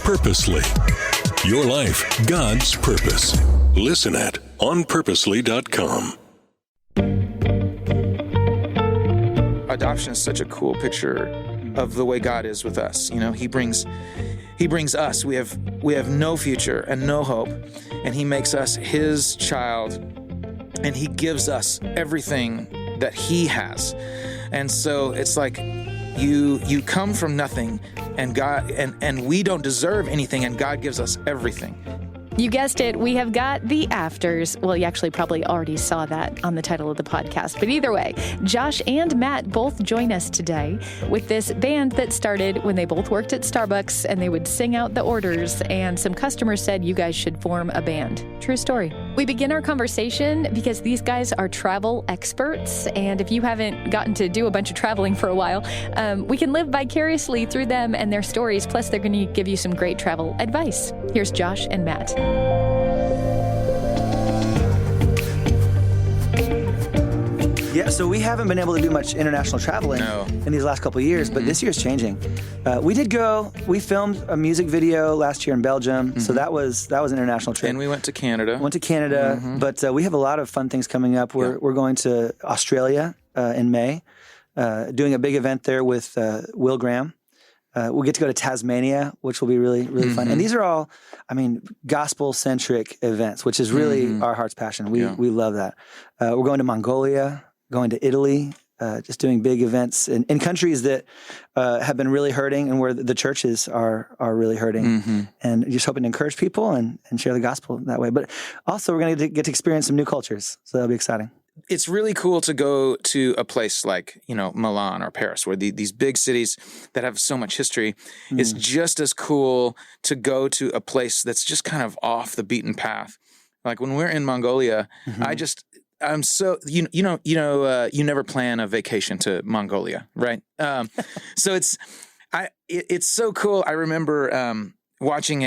Purposely. Your life, God's purpose. Listen at onpurposely.com. Adoption is such a cool picture of the way God is with us. You know, He brings us. We have no future and no hope, and He makes us His child, and He gives us everything that He has. And so it's like you come from nothing, and God and we don't deserve anything, and God gives us everything. You guessed it, we have got The Afters. Well, you actually probably already saw that on the title of the podcast. But either way, Josh and Matt both join us today with this band that started when they both worked at Starbucks, and they would sing out the orders, and some customers said, you guys should form a band. True story. We begin our conversation because these guys are travel experts, and if you haven't gotten to do a bunch of traveling for a while, we can live vicariously through them and their stories. Plus, they're going to give you some great travel advice. Here's Josh and Matt. Yeah, so we haven't been able to do much international traveling in these last couple of years, but this year's changing. We filmed a music video last year in Belgium, so that was an international trip. And we went to Canada. But we have a lot of fun things coming up. We're going to Australia in May, doing a big event there with Will Graham. We'll get to go to Tasmania, which will be really, really fun. And these are all, gospel-centric events, which is really our heart's passion. We love that. We're going to Mongolia, going to Italy, just doing big events in countries that have been really hurting and where the churches are really hurting. And just hoping to encourage people and share the gospel that way. But also, we're going to get to experience some new cultures, so that'll be exciting. It's really cool to go to a place like, Milan or Paris, where these big cities that have so much history. It's just as cool to go to a place that's just kind of off the beaten path. Like when we're in Mongolia, I'm so, you never plan a vacation to Mongolia, right? So it's so cool. I remember watching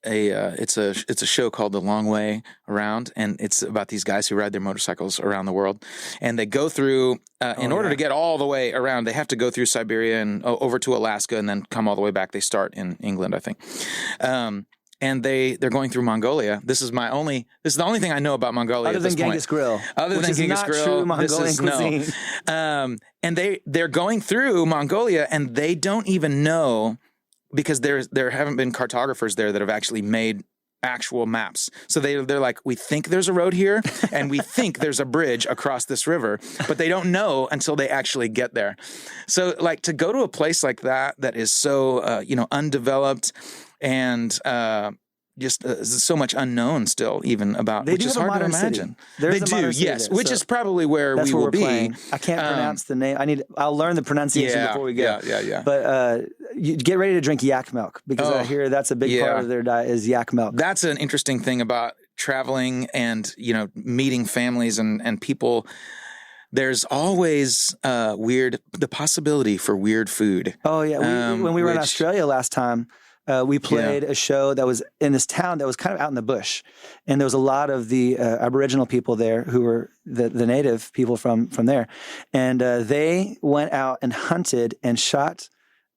it's a show called The Long Way Around, and it's about these guys who ride their motorcycles around the world, and they go through in order to get all the way around, they have to go through Siberia and over to Alaska and then come all the way back. They start in England, I think. And they're going through Mongolia. This is the only thing I know about Mongolia other at this than Genghis Grill. Other than Genghis Grill, true Mongolian cuisine. No. And they're going through Mongolia, and they don't even know, because there haven't been cartographers there that have actually made actual maps. So they're like, we think there's a road here, and we think there's a bridge across this river, but they don't know until they actually get there. So like to go to a place like that is so undeveloped and just so much unknown still, even about, which is hard to imagine. They do, yes, which is probably where we will be. Playing. I can't pronounce the name. I'll learn the pronunciation before we go. Yeah. But you get ready to drink yak milk, because I hear that's a big part of their diet is yak milk. That's an interesting thing about traveling and meeting families and people. There's always the possibility for weird food. Oh yeah, when we were in Australia last time. We played a show that was in this town that was kind of out in the bush. And there was a lot of the Aboriginal people there who were the native people from there. And they went out and hunted and shot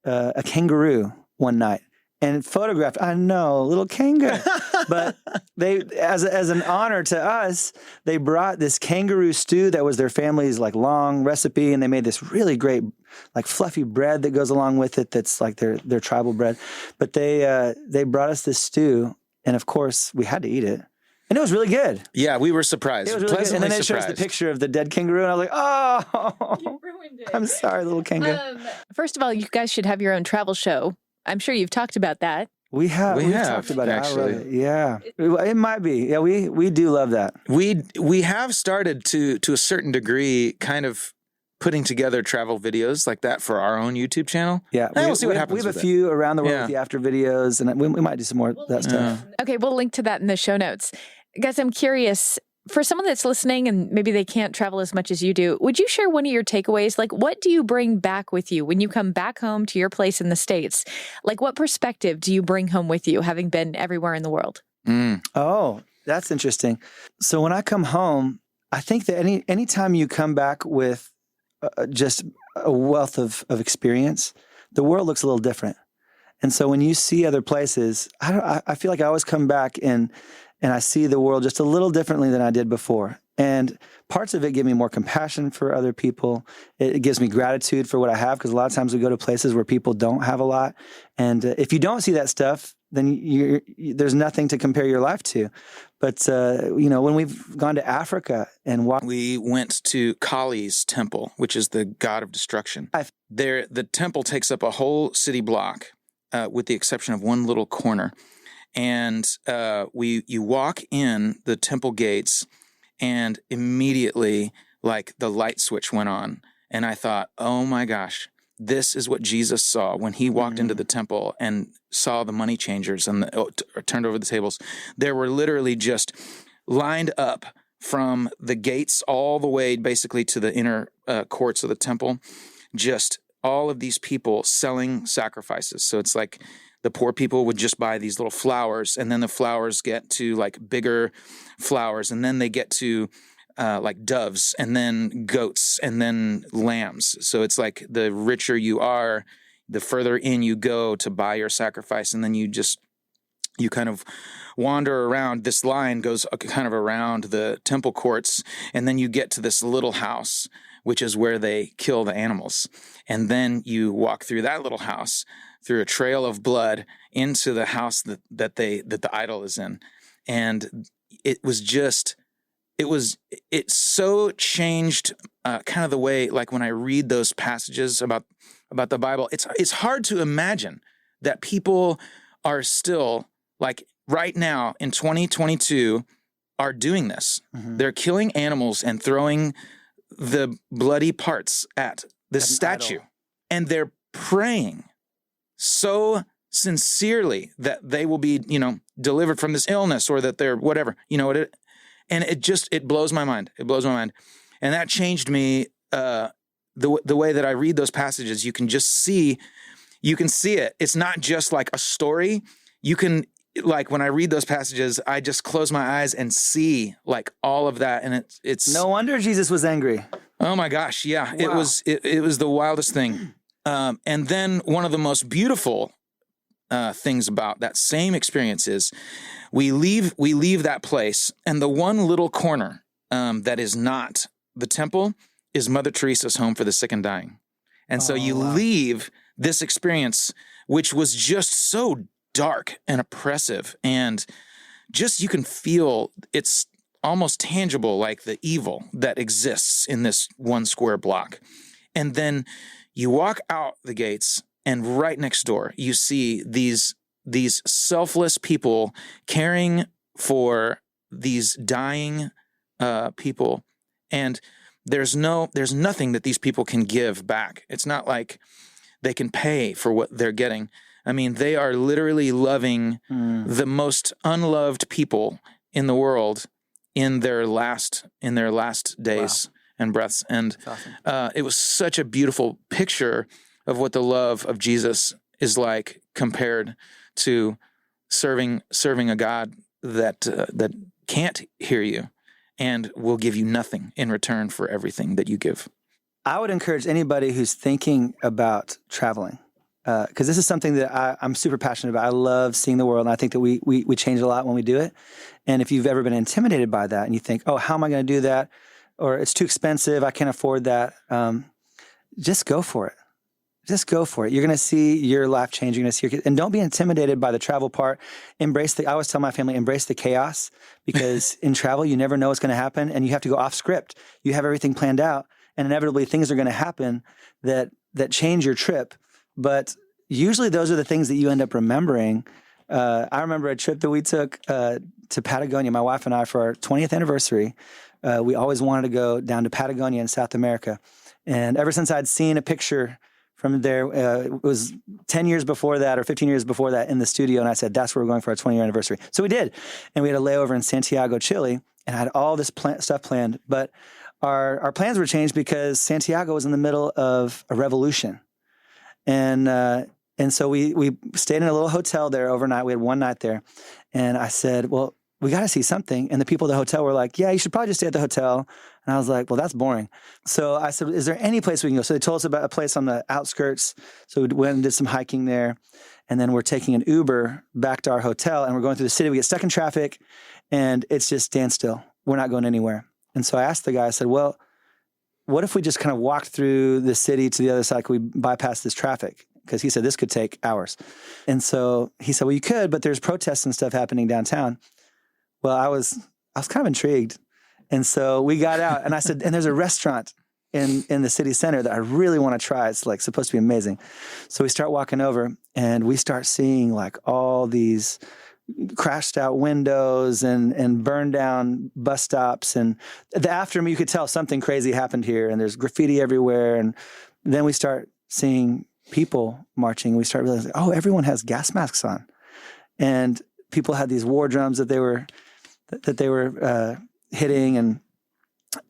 a kangaroo one night and photographed, I know, little kangaroo. But they, as an honor to us, they brought this kangaroo stew that was their family's long recipe, and they made this really great fluffy bread that goes along with it that's like their tribal bread. But they brought us this stew, and of course we had to eat it. And it was really good. Yeah, we were surprised. It was really good. And then it shows the picture of the dead kangaroo, and I was like, oh, you ruined it. I'm sorry, little kangaroo. First of all, you guys should have your own travel show. I'm sure you've talked about that. We've talked about actually. it. I love it. Yeah, it might be. Yeah, we do love that. We have started to a certain degree, kind of putting together travel videos like that for our own YouTube channel. Yeah, we'll see what happens. We have a few around the world with the after videos, and we might do some more of that stuff. Okay, we'll link to that in the show notes. Guys, I'm curious. For someone that's listening and maybe they can't travel as much as you do, would you share one of your takeaways? Like, what do you bring back with you when you come back home to your place in the States? Like, what perspective do you bring home with you, having been everywhere in the world? Oh, that's interesting. So when I come home, I think that anytime you come back with just a wealth of experience, the world looks a little different. And so when you see other places, I feel like I always come back and I see the world just a little differently than I did before. And parts of it give me more compassion for other people. It gives me gratitude for what I have, because a lot of times we go to places where people don't have a lot. And if you don't see that stuff, then there's nothing to compare your life to. But, when we've gone to Africa and we went to Kali's temple, which is the god of destruction. The temple takes up a whole city block, with the exception of one little corner. And you walk in the temple gates, and immediately, like, the light switch went on. And I thought, oh my gosh, this is what Jesus saw when he walked into the temple and saw the money changers and turned over the tables. There were literally just lined up from the gates all the way basically to the inner courts of the temple, just all of these people selling sacrifices. So it's like the poor people would just buy these little flowers, and then the flowers get to like bigger flowers, and then they get to like doves, and then goats, and then lambs. So it's like the richer you are, the further in you go to buy your sacrifice, and then you kind of wander around. This line goes kind of around the temple courts, and then you get to this little house, which is where they kill the animals. And then you walk through that little house, through a trail of blood, into the house that the idol is in. And it so changed kind of the way, like when I read those passages about the Bible, it's hard to imagine that people are still, like, right now in 2022 are doing this. Mm-hmm. They're killing animals and throwing the bloody parts at this statue. Idol. And they're praying so sincerely that they will be, delivered from this illness, or that they're whatever, and it blows my mind. It blows my mind. And that changed me. The way that I read those passages, you can see it. It's not just like a story. You can, like, when I read those passages, I just close my eyes and see like all of that. And it's no wonder Jesus was angry. Oh my gosh. Yeah. Wow. It was the wildest thing. And then one of the most beautiful things about that same experience is we leave that place, and the one little corner that is not the temple is Mother Teresa's home for the sick and dying. And so you leave this experience, which was just so dark and oppressive, and just, you can feel it's almost tangible, like the evil that exists in this one square block. And then you walk out the gates, and right next door, you see these selfless people caring for these dying people. And there's nothing that these people can give back. It's not like they can pay for what they're getting. I mean, they are literally loving the most unloved people in the world in their last days. Wow. And breaths. And awesome. It was such a beautiful picture of what the love of Jesus is like, compared to serving a God that can't hear you and will give you nothing in return for everything that you give. I would encourage anybody who's thinking about traveling, because this is something that I'm super passionate about. I love seeing the world, and I think that we change a lot when we do it. And if you've ever been intimidated by that, and you think, oh, how am I going to do that? Or it's too expensive, I can't afford that. Just go for it. Just go for it. You're going to see your life changing. You're going to see your kids. And don't be intimidated by the travel part. I always tell my family, embrace the chaos, because in travel, you never know what's going to happen, and you have to go off script. You have everything planned out, and inevitably things are going to happen that change your trip. But usually those are the things that you end up remembering. I remember a trip that we took to Patagonia, my wife and I, for our 20th anniversary. We always wanted to go down to Patagonia in South America. And ever since I'd seen a picture from there, it was 10 years before that or 15 years before that in the studio. And I said, that's where we're going for our 20-year anniversary. So we did. And we had a layover in Santiago, Chile, and I had all this stuff planned. But our plans were changed because Santiago was in the middle of a revolution. And so we stayed in a little hotel there overnight. We had one night there. And I said, well, we got to see something. And the people at the hotel were like, yeah, you should probably just stay at the hotel. And I was like, well, that's boring. So I said, is there any place we can go? So they told us about a place on the outskirts. So we went and did some hiking there. And then we're taking an Uber back to our hotel, and we're going through the city. We get stuck in traffic, and it's just standstill. We're not going anywhere. And so I asked the guy, I said, well, what if we just kind of walked through the city to the other side? Could we bypass this traffic? Because he said this could take hours. And so he said, well, you could, but there's protests and stuff happening downtown. Well, I was kind of intrigued. And so we got out, and I said, and there's a restaurant in the city center that I really want to try. It's like supposed to be amazing. So we start walking over, and we start seeing like all these crashed out windows and burned down bus stops. And after me, you could tell something crazy happened here, and there's graffiti everywhere. And then we start seeing people marching. We start realizing, oh, everyone has gas masks on. And people had these war drums that they were hitting.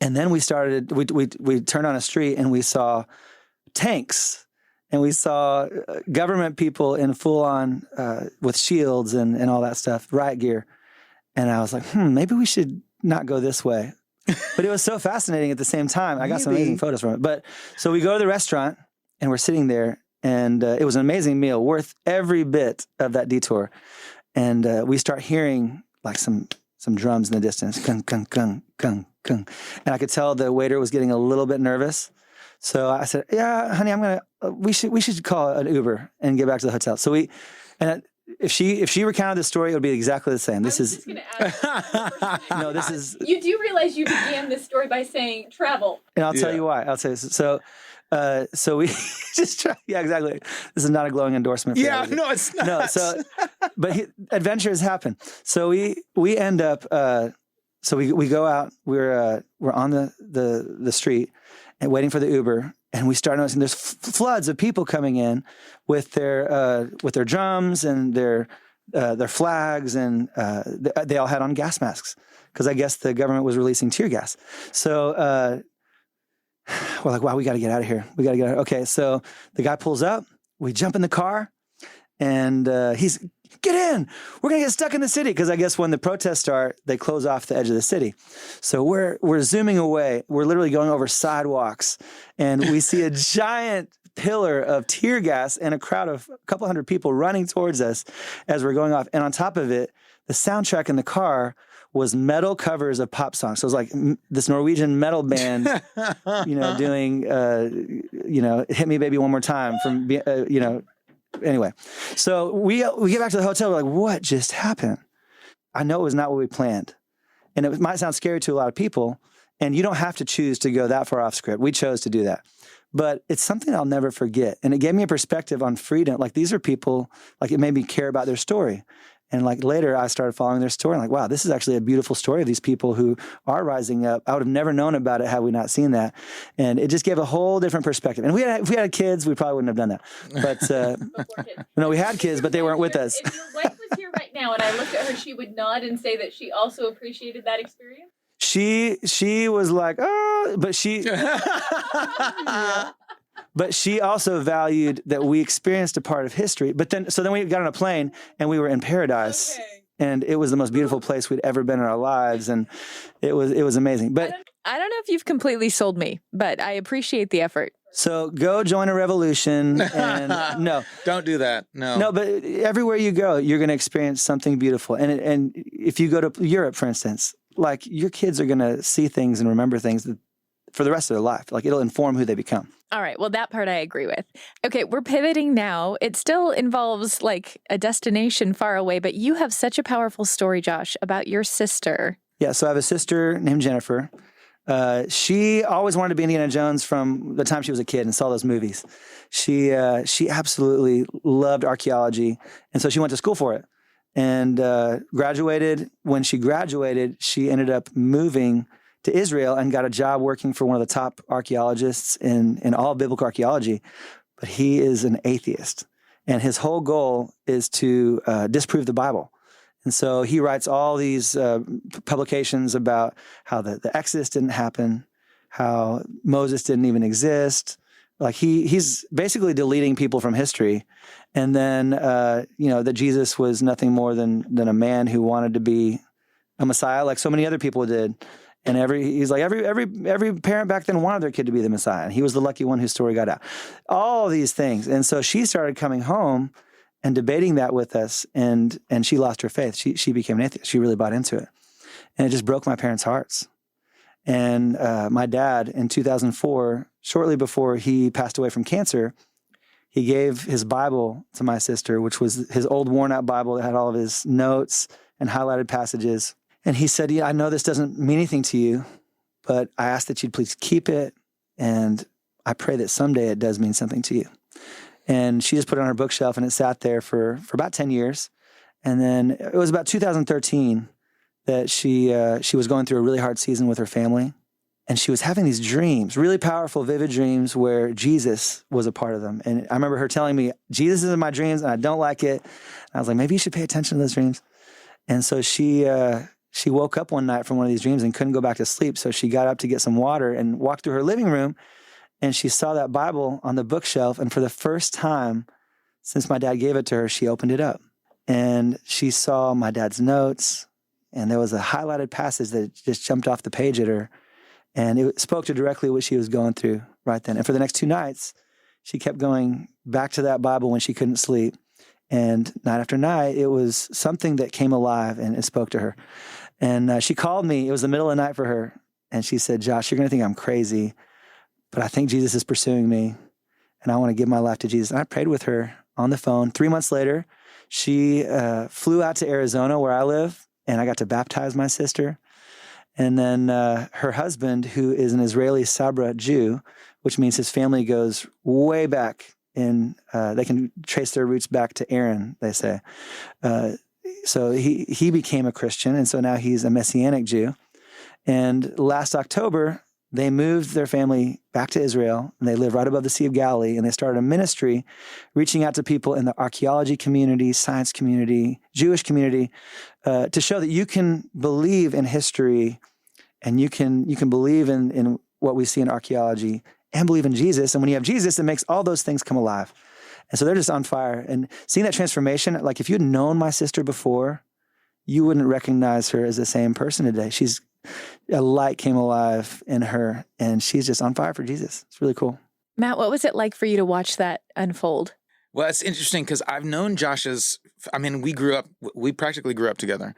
And then we started, we turned on a street, and we saw tanks, and we saw government people in full on, with shields and all that stuff, riot gear. And I was like, maybe we should not go this way. But it was so fascinating at the same time. I got some amazing photos from it. But so we go to the restaurant, and we're sitting there, and it was an amazing meal, worth every bit of that detour. And we start hearing like some drums in the distance, gung, gung, gung, gung, gung. And I could tell the waiter was getting a little bit nervous. So I said, yeah, honey, we should call an Uber and get back to the hotel. So if she recounted this story, it would be exactly the same. This is just ask no, this is. You do realize you began this story by saying travel. And I'll tell you why. I'll tell you. So we just try. Yeah, exactly. This is not a glowing endorsement. Yeah, no, it's not. No, but adventures happen. So we end up. So we go out. We're on the street and waiting for the Uber, and we start noticing there's floods of people coming in with their drums and their flags, and they all had on gas masks because I guess the government was releasing tear gas. So we're like, wow, we got to get out of here. We got to get out. Okay, so the guy pulls up. We jump in the car, and he's, get in. We're going to get stuck in the city. Because I guess when the protests start, they close off the edge of the city. So we're zooming away. We're literally going over sidewalks, and we see a giant pillar of tear gas and a crowd of a couple hundred people running towards us as we're going off. And on top of it, the soundtrack in the car was metal covers of pop songs. So it was like this Norwegian metal band, doing, Hit Me Baby One More Time from, anyway. So we get back to the hotel. We're like, what just happened? I know it was not what we planned. And it might sound scary to a lot of people. And you don't have to choose to go that far off script. We chose to do that. But it's something I'll never forget. And it gave me a perspective on freedom. Like, these are people, like, it made me care about their story. And like later I started following their story and like, wow, this is actually a beautiful story of these people who are rising up. I would have never known about it had we not seen that. And it just gave a whole different perspective. And if we had kids, we probably wouldn't have done that. But no, we had kids, but they weren't with us. If your wife was here right now and I looked at her, she would nod and say that she also appreciated that experience? She was like, oh, but she... But she also valued that we experienced a part of history. But then we got on a plane and we were in paradise, and it was the most beautiful place we'd ever been in our lives, and it was amazing. But I don't know if you've completely sold me, but I appreciate the effort. So go join a revolution, and no, don't do that. No, but everywhere you go, you're going to experience something beautiful. And if you go to Europe, for instance, like, your kids are going to see things and remember things for the rest of their life. Like, it'll inform who they become. All right. Well, that part I agree with. Okay, we're pivoting now. It still involves like a destination far away, but you have such a powerful story, Josh, about your sister. Yeah. So I have a sister named Jennifer. She always wanted to be Indiana Jones from the time she was a kid and saw those movies. She absolutely loved archaeology, and so she went to school for it and graduated. When she graduated, she ended up moving to Israel and got a job working for one of the top archaeologists in all biblical archaeology. But he is an atheist, and his whole goal is to disprove the Bible. And so he writes all these publications about how the Exodus didn't happen, how Moses didn't even exist. Like, he's basically deleting people from history. And then, that Jesus was nothing more than a man who wanted to be a Messiah like so many other people did. And he's like, every parent back then wanted their kid to be the Messiah. And he was the lucky one whose story got out. All these things. And so she started coming home and debating that with us. And she lost her faith. She became an atheist. She really bought into it. And it just broke my parents' hearts. And my dad, in 2004, shortly before he passed away from cancer, he gave his Bible to my sister, which was his old worn out Bible that had all of his notes and highlighted passages. And he said, I know this doesn't mean anything to you, but I ask that you'd please keep it. And I pray that someday it does mean something to you. And she just put it on her bookshelf, and it sat there for about 10 years. And then it was about 2013 that she was going through a really hard season with her family. And she was having these dreams, really powerful, vivid dreams where Jesus was a part of them. And I remember her telling me, Jesus is in my dreams and I don't like it. And I was like, maybe you should pay attention to those dreams. And so she woke up one night from one of these dreams and couldn't go back to sleep. So she got up to get some water and walked through her living room, and she saw that Bible on the bookshelf. And for the first time since my dad gave it to her, she opened it up and she saw my dad's notes. And there was a highlighted passage that just jumped off the page at her. And it spoke to directly what she was going through right then. And for the next 2 nights, she kept going back to that Bible when she couldn't sleep. And night after night, it was something that came alive and it spoke to her. And she called me. It was the middle of the night for her. And she said, Josh, you're going to think I'm crazy, but I think Jesus is pursuing me. And I want to give my life to Jesus. And I prayed with her on the phone. 3 months later, she flew out to Arizona where I live. And I got to baptize my sister. And then her husband, who is an Israeli Sabra Jew, which means his family goes way back in, they can trace their roots back to Aaron, they say. So he became a Christian, and so now he's a Messianic Jew. And last October, they moved their family back to Israel, and they live right above the Sea of Galilee, and they started a ministry reaching out to people in the archaeology community, science community, Jewish community, to show that you can believe in history and you can believe in what we see in archaeology and believe in Jesus. And when you have Jesus, it makes all those things come alive. And so they're just on fire. And seeing that transformation, like if you'd known my sister before, you wouldn't recognize her as the same person today. A light came alive in her, and she's just on fire for Jesus. It's really cool. Matt, what was it like for you to watch that unfold? Well, it's interesting because I've known we practically grew up together.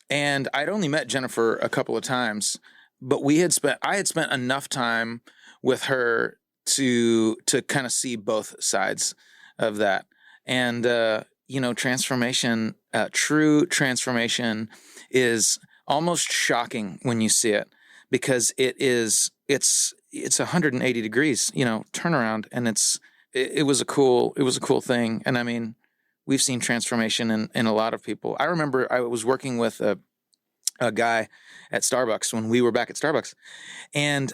And I'd only met Jennifer a couple of times, but I had spent enough time with her to kind of see both sides of that. And, transformation, true transformation is almost shocking when you see it, because it's 180 degrees, turnaround. And it was a cool thing. And I mean, we've seen transformation in a lot of people. I remember I was working with a guy at Starbucks when we were back at Starbucks, and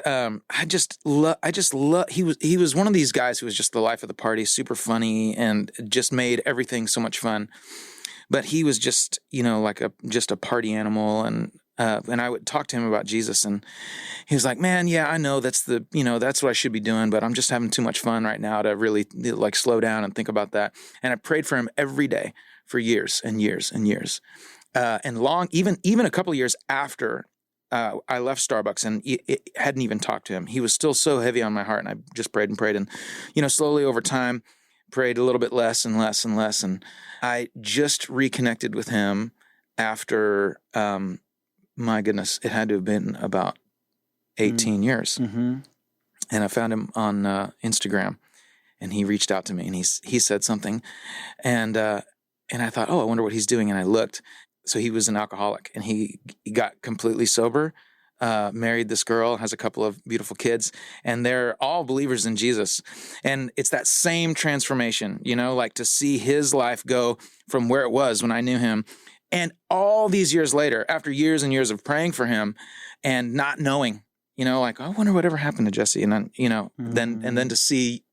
he was one of these guys who was just the life of the party, super funny, and just made everything so much fun. But he was just, just a party animal, and I would talk to him about Jesus, and he was like, "Man, yeah, I know that's that's what I should be doing, but I'm just having too much fun right now to really slow down and think about that." And I prayed for him every day for years and years and years. And even a couple of years after I left Starbucks, and hadn't even talked to him, he was still so heavy on my heart, and I just prayed and prayed, and slowly over time, prayed a little bit less and less and less, and I just reconnected with him after, my goodness, it had to have been about 18 years, and I found him on Instagram, and he reached out to me, and he said something, and I thought, oh, I wonder what he's doing, and I looked. So he was an alcoholic, and he got completely sober, married this girl, has a couple of beautiful kids, and they're all believers in Jesus. And it's that same transformation, to see his life go from where it was when I knew him. And all these years later, after years and years of praying for him and not knowing, I wonder whatever happened to Jesse. And then, then to see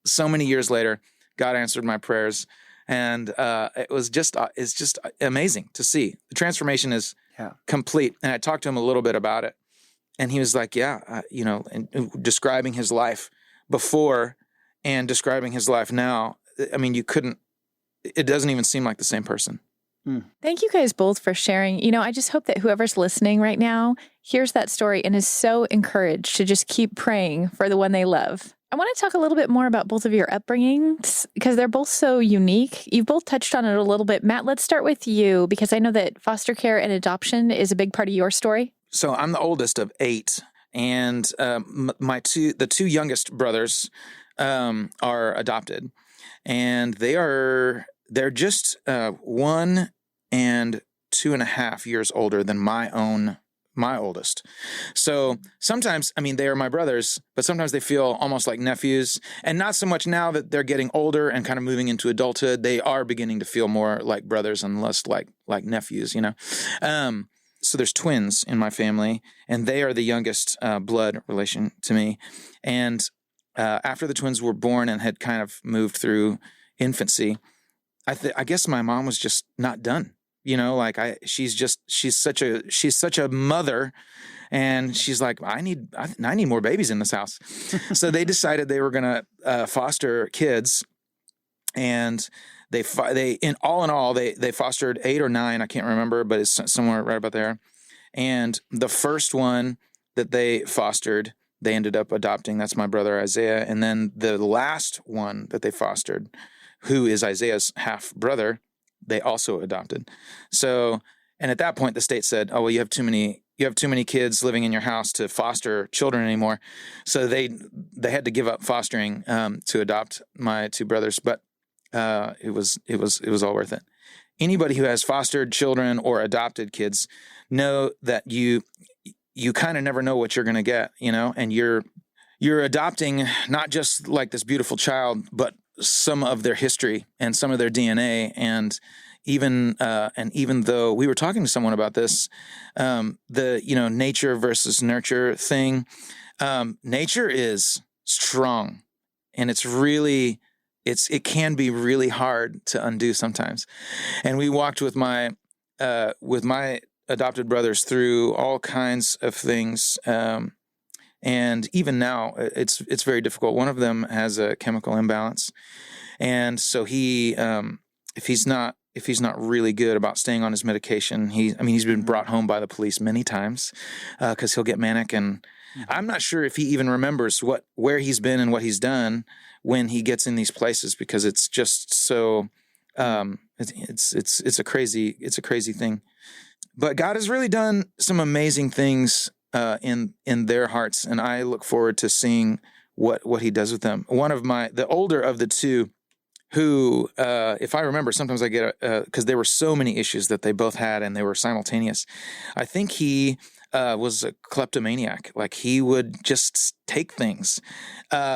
so many years later, God answered my prayers. And it's just amazing to see. The transformation is complete. And I talked to him a little bit about it. And he was like, and describing his life before and describing his life now. I mean, it doesn't even seem like the same person. Thank you guys both for sharing. I just hope that whoever's listening right now hears that story and is so encouraged to just keep praying for the one they love. I want to talk a little bit more about both of your upbringings because they're both so unique. You've both touched on it a little bit. Matt, let's start with you because I know that foster care and adoption is a big part of your story. So I'm the oldest of 8, and the two youngest brothers are adopted, and they're just 1 and 2.5 years older than my oldest. So sometimes, they are my brothers, but sometimes they feel almost like nephews, and not so much now that they're getting older and kind of moving into adulthood. They are beginning to feel more like brothers and less like nephews, So there's twins in my family, and they are the youngest blood relation to me. And after the twins were born and had kind of moved through infancy, I guess my mom was just not done. She's such a mother, and she's like, I need more babies in this house. So they decided they were going to foster kids, and they fostered 8 or 9. I can't remember, but it's somewhere right about there. And the first one that they fostered, they ended up adopting. That's my brother Isaiah. And then the last one that they fostered, who is Isaiah's half brother, they also adopted. So, and at that point, the state said, "Oh, well, you have too many kids living in your house to foster children anymore." So they had to give up fostering to adopt my 2 brothers. But it was all worth it. Anybody who has fostered children or adopted kids know that you kind of never know what you're going to get, and you're adopting not just like this beautiful child, but some of their history and some of their DNA. And even though we were talking to someone about this, the nature versus nurture thing, nature is strong, and it can be really hard to undo sometimes. And we walked with my adopted brothers through all kinds of things. And even now, it's very difficult. One of them has a chemical imbalance, and so he, if he's not really good about staying on his medication, he's been brought home by the police many times because he'll get manic, and I'm not sure if he even remembers where he's been and what he's done when he gets in these places, because it's just so it's a crazy thing. But God has really done some amazing things in their hearts, and I look forward to seeing what he does with them. The older of the 2, who, if I remember, sometimes I get, because there were so many issues that they both had, and they were simultaneous. I think he was a kleptomaniac. Like, he would just take things,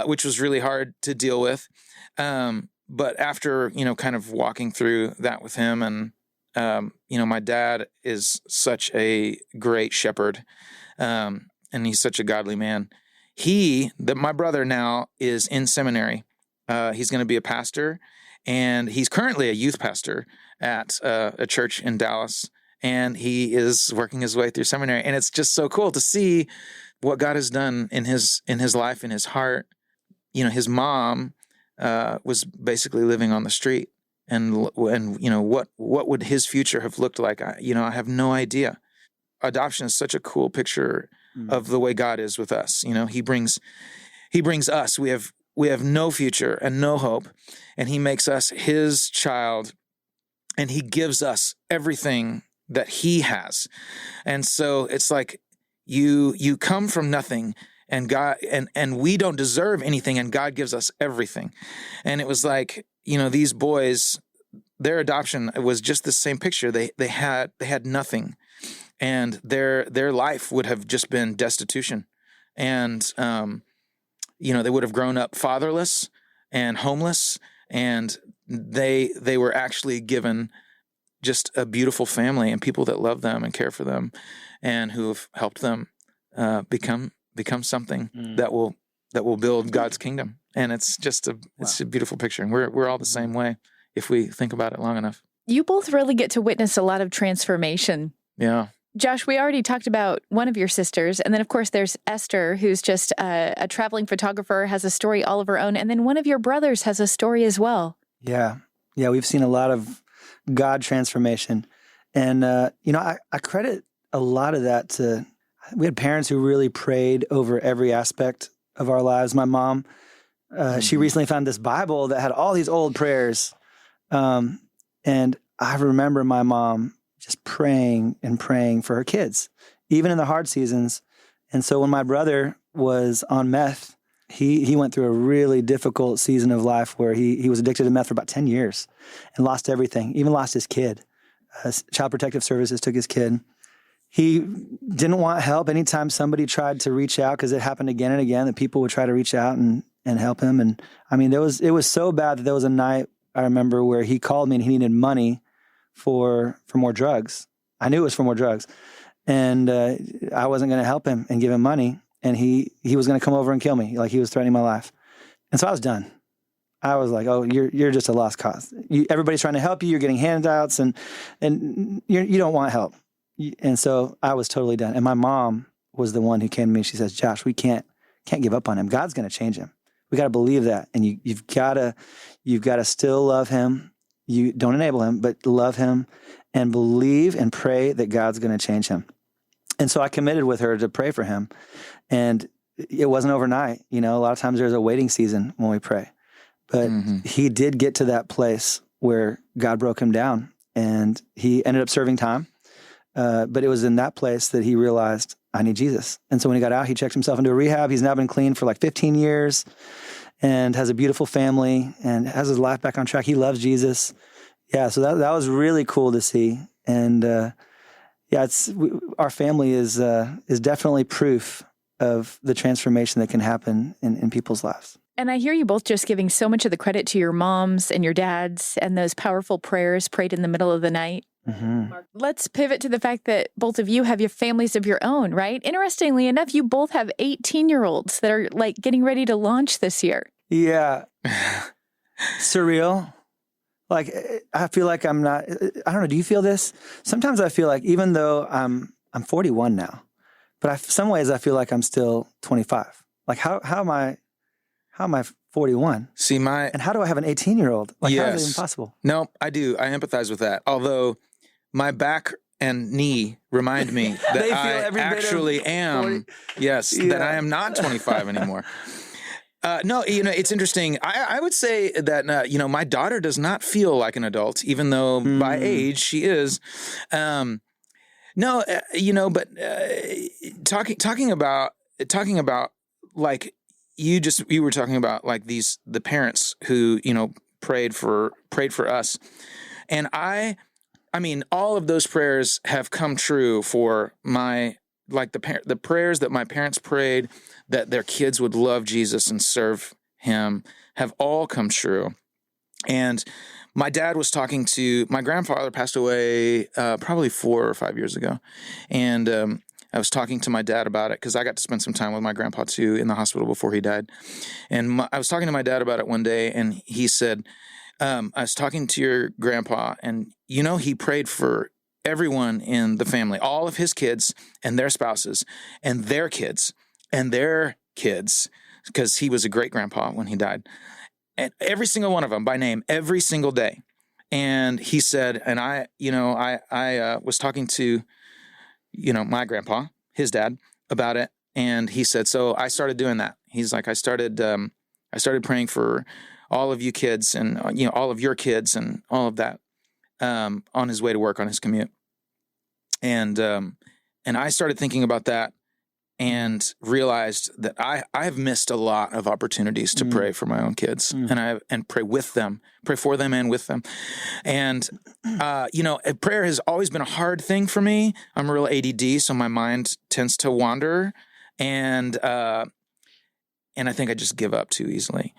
which was really hard to deal with. But after, kind of walking through that with him, and, my dad is such a great shepherd, and he's such a godly man. My brother now is in seminary. He's going to be a pastor, and he's currently a youth pastor at a church in Dallas, and he is working his way through seminary. And it's just so cool to see what God has done in his life, in his heart. His mom was basically living on the street, and what would his future have looked like? I have no idea. Adoption is such a cool picture of the way God is with us. He brings us. We have no future and no hope, and he makes us his child, and he gives us everything that he has. And so it's like you come from nothing, and God and we don't deserve anything, and God gives us everything. And it was like, these boys, their adoption was just the same picture. They had nothing, and their life would have just been destitution. And they would have grown up fatherless and homeless, and they were actually given just a beautiful family and people that love them and care for them, and who have helped them become something that will build God's kingdom. And it's just it's a beautiful picture. And we're all the same way if we think about it long enough. You both really get to witness a lot of transformation. Yeah. Josh, we already talked about one of your sisters. And then, of course, there's Esther, who's just a traveling photographer, has a story all of her own. And then one of your brothers has a story as well. Yeah. Yeah, we've seen a lot of God transformation. And, I credit a lot of that to, we had parents who really prayed over every aspect of our lives. My mom, she recently found this Bible that had all these old prayers. And I remember my mom just praying and praying for her kids, even in the hard seasons. And so when my brother was on meth, he went through a really difficult season of life where he was addicted to meth for about 10 years and lost everything, even lost his kid. Child Protective Services took his kid. He didn't want help. Anytime somebody tried to reach out, because it happened again and again, that people would try to reach out and help him. And I mean, it was so bad that there was a night I remember where he called me and he needed money for more drugs. I knew it was for more drugs. And I wasn't going to help him and give him money. And he was going to come over and kill me. Like, he was threatening my life. And so I was done. I was like, oh, you're just a lost cause. Everybody's trying to help you. You're getting handouts and you don't want help. And so I was totally done. And my mom was the one who came to me. She says, Josh, we can't give up on him. God's going to change him. We got to believe that. And you've got to still love him. You don't enable him, but love him and believe and pray that God's going to change him. And so I committed with her to pray for him. And it wasn't overnight. A lot of times there's a waiting season when we pray. But he did get to that place where God broke him down, and he ended up serving time. But it was in that place that he realized, I need Jesus. And so when he got out, he checked himself into a rehab. He's now been clean for like 15 years and has a beautiful family and has his life back on track. He loves Jesus. Yeah, so that was really cool to see. And our family is definitely proof of the transformation that can happen in people's lives. And I hear you both just giving so much of the credit to your moms and your dads and those powerful prayers prayed in the middle of the night. Mm-hmm. Let's pivot to the fact that both of you have your families of your own, right? Interestingly enough, you both have 18-year-olds that are like getting ready to launch this year. Yeah. Surreal. Like, I feel like I'm not, I don't know, do you feel this? Sometimes I feel like even though I'm 41 now, but some ways I feel like I'm still 25. Like, how am I 41? See, and how do I have an 18-year-old? Like, how is it even possible? No, I do. I empathize with that. Although my back and knee remind me that I actually am, that I am not 25 anymore. No, it's interesting. I would say that, my daughter does not feel like an adult, even though by age she is. But talking about like, you were talking about like the parents who, prayed for us. And I mean, all of those prayers have come true for the prayers that my parents prayed that their kids would love Jesus and serve him have all come true. And my dad was talking to, my grandfather passed away probably 4 or 5 years ago. And I was talking to my dad about it because I got to spend some time with my grandpa too in the hospital before he died. And I was talking to my dad about it one day, and he said, I was talking to your grandpa, and he prayed for everyone in the family, all of his kids and their spouses and their kids and their kids, because he was a great grandpa when he died. And every single one of them by name, every single day. And he said, and I was talking to, my grandpa, his dad, about it. And he said, so I started doing that. He's like, I started praying for all of you kids and, all of your kids and all of that, on his way to work on his commute. And I started thinking about that and realized that I have missed a lot of opportunities to pray for my own kids and pray with them, pray for them and with them. And, prayer has always been a hard thing for me. I'm real ADD, so my mind tends to wander, and I think I just give up too easily.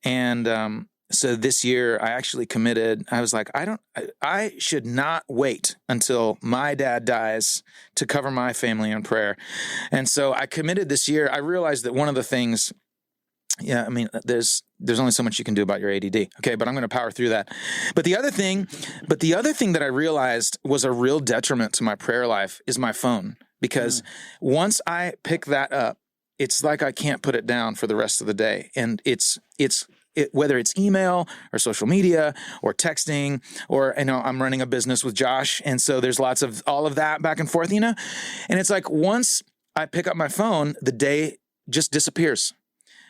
And, so this year I actually committed. I was like, I should not wait until my dad dies to cover my family in prayer. And so I committed this year. I realized that one of the things, there's only so much you can do about your ADD. Okay, but I'm going to power through that. But the other thing that I realized was a real detriment to my prayer life is my phone, because once I pick that up, it's like I can't put it down for the rest of the day. And it's whether it's email or social media or texting, or I'm running a business with Josh. And so there's lots of all of that back and forth, And it's like once I pick up my phone, the day just disappears.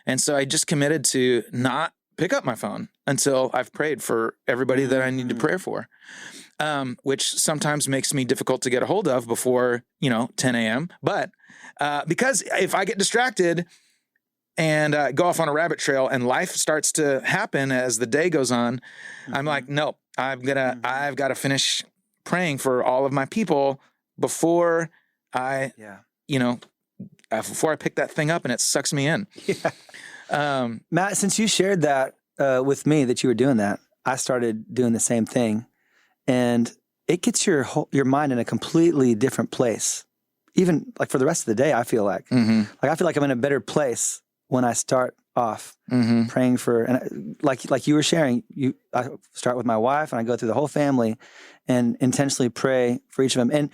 And so I just committed to not pick up my phone until I've prayed for everybody that I need to pray for, which sometimes makes me difficult to get a hold of before, 10 a.m. But because if I get distracted and go off on a rabbit trail and life starts to happen as the day goes on, I'm like, no, I've got to finish praying for all of my people before I, before I pick that thing up and it sucks me in. Yeah. Matt, since you shared that with me that you were doing that, I started doing the same thing, and it gets your mind in a completely different place. Even like for the rest of the day, I feel like, I feel like I'm in a better place when I start off praying for, and like you were sharing, I start with my wife and I go through the whole family and intentionally pray for each of them. And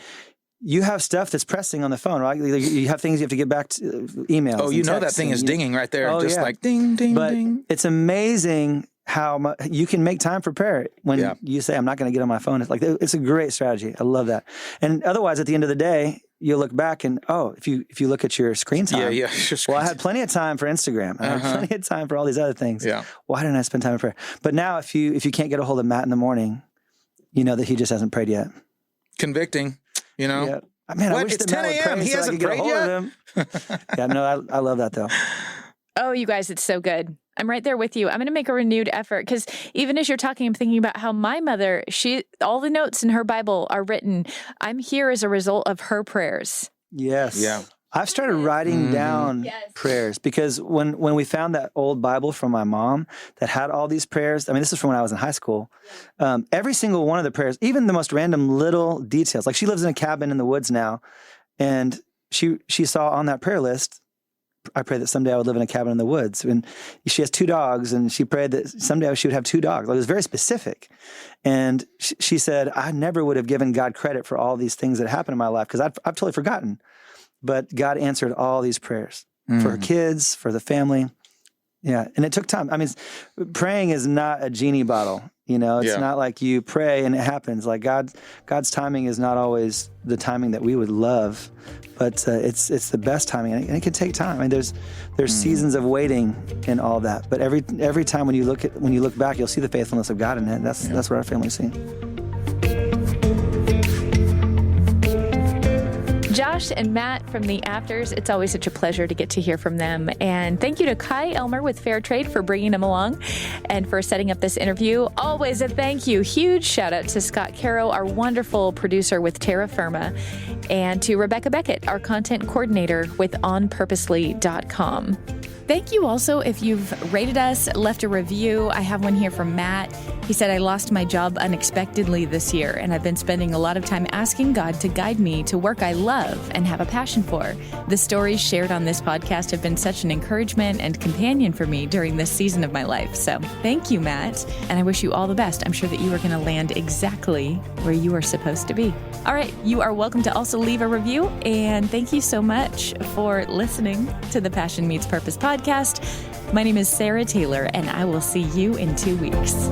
you have stuff that's pressing on the phone, right? You have things you have to get back to, emails. Oh, that thing is dinging right there. Like ding, ding, but ding. It's amazing how you can make time for prayer when you say, I'm not going to get on my phone. It's a great strategy. I love that. And otherwise, at the end of the day, you look back and, if you look at your screen time. Well, I had plenty of time for Instagram. I had plenty of time for all these other things. Yeah. Why didn't I spend time in prayer? But now if you can't get a hold of Matt in the morning, you know that he just hasn't prayed yet. Convicting, Yeah. Man, I wish it's 10 a.m. He hasn't prayed yet? I love that though. Oh, you guys, it's so good. I'm right there with you. I'm going to make a renewed effort because even as you're talking, I'm thinking about how my mother, all the notes in her Bible are written. I'm here as a result of her prayers. Yes. Yeah. I've started writing down prayers because when we found that old Bible from my mom that had all these prayers, this is from when I was in high school, every single one of the prayers, even the most random little details, like she lives in a cabin in the woods now, and she saw on that prayer list, I pray that someday I would live in a cabin in the woods. And she has 2 dogs, and she prayed that someday she would have 2 dogs. It was very specific. And she said, I never would have given God credit for all these things that happened in my life because I've totally forgotten. But God answered all these prayers for her kids, for the family. Yeah. And it took time. Praying is not a genie bottle. It's not like you pray and it happens. Like God's timing is not always the timing that we would love, but it's the best timing, and it can take time. There's seasons of waiting and all that. But every time when you look back, you'll see the faithfulness of God in it. That's what our family's seen. Josh and Matt from The Afters, it's always such a pleasure to get to hear from them. And thank you to Kai Elmer with Fair Trade for bringing them along and for setting up this interview. Always a thank you. Huge shout out to Scott Caro, our wonderful producer with Terra Firma, and to Rebecca Beckett, our content coordinator with onpurposely.com. Thank you also if you've rated us, left a review. I have one here from Matt. He said, I lost my job unexpectedly this year, and I've been spending a lot of time asking God to guide me to work I love and have a passion for. The stories shared on this podcast have been such an encouragement and companion for me during this season of my life. So thank you, Matt, and I wish you all the best. I'm sure that you are going to land exactly where you are supposed to be. All right, you are welcome to also leave a review, and thank you so much for listening to the Passion Meets Purpose podcast. My name is Sarah Taylor, and I will see you in 2 weeks.